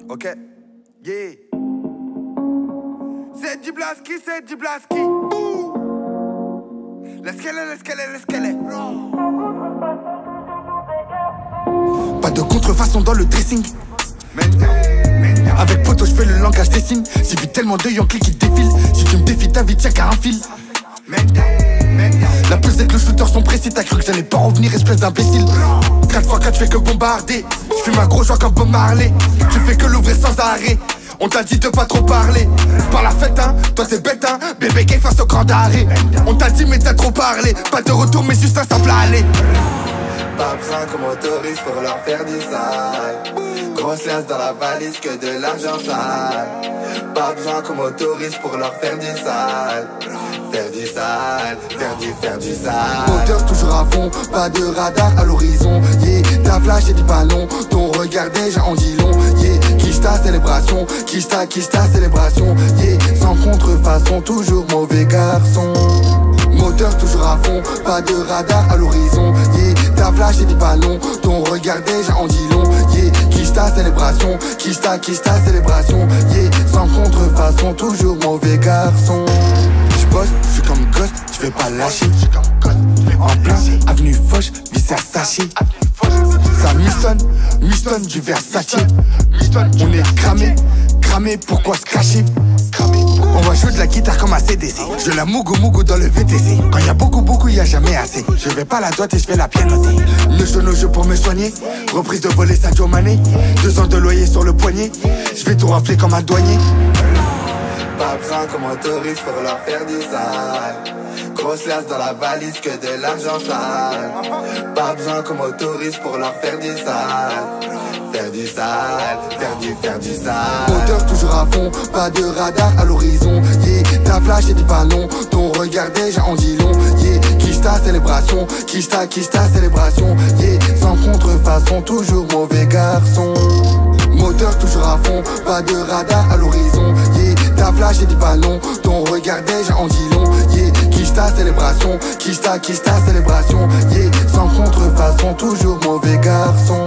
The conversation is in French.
Ok, yeah. C'est du Blaski, c'est du Blaski. L'escalette. Pas de contrefaçon dans le dressing. Avec poto, je fais le langage des signes. J'ai vu tellement de Yankee qui défilent. Si tu me défies, t'invites, y'a qu'à un fil. La plus c'est que le shooter sont précis. T'as cru que j'allais pas revenir, espèce d'imbécile. 4x4, je fais que bombarder. Je fume un gros joint comme Bob Marley. Tu fais que l'ouvrir sans arrêt. On t'a dit de pas trop parler. C'est par la fête, hein, toi c'est bête, hein. Bébé gay face au grand d'arrêt. On t'a dit mais t'as trop parlé. Pas de retour mais juste un simple aller. Pas besoin qu'on m'autorise pour leur faire du sale. Grosse liasse dans la valise, que de l'argent sale. Pas besoin qu'on m'autorise pour leur faire du sale. Faire du sale. Moteur toujours à fond, pas de radar à l'horizon. Yeah, ta flash et du ballon. Ton regard déjà en dit long. Yeah, quiche ta célébration. Quiche ta célébration. Yeah, sans contrefaçon, toujours mauvais garçon. Moteur toujours à fond, pas de radar à l'horizon. Yeah, ta flash et du ballon. Ton regard déjà en dit long. Yeah, quiche ta célébration. Quiche ta célébration. Yeah, sans contrefaçon, toujours mauvais garçon. Je suis comme Ghost, je vais pas lâcher. En plein, avenue Foch, vissé à sachet. Ça Muston du Versace. On est cramé, pourquoi se cacher? On va jouer de la guitare comme à CDC. Je la mougou dans le VTC. Quand y'a beaucoup, y'a jamais assez. Je vais pas la droite et je vais la pianoter. Le jeu pour me soigner. Reprise de voler Sadio Mané. 2 ans de loyer sur le poignet. Je vais tout rafler comme un douanier. Pas besoin qu'on m'autorise pour leur faire du sale. Grosse liasse dans la valise, que de l'argent sale. Pas besoin qu'on m'autorise pour leur faire du sale. Faire du sale. Moteur toujours à fond, pas de radar à l'horizon. Yeah, ta flash et du ballon. Ton regard déjà en dit long. Yeah, quiche ta célébration. Quiche ta célébration. Yeah, sans contrefaçon, toujours mauvais garçon. Moteur toujours à fond, pas de radar à l'horizon. Yeah, ta flash et du ballon. Ton regard déjà en dit long. Yeah, quiche ta célébration. Quiche ta célébration. Yeah, sans contrefaçon, toujours mauvais garçon.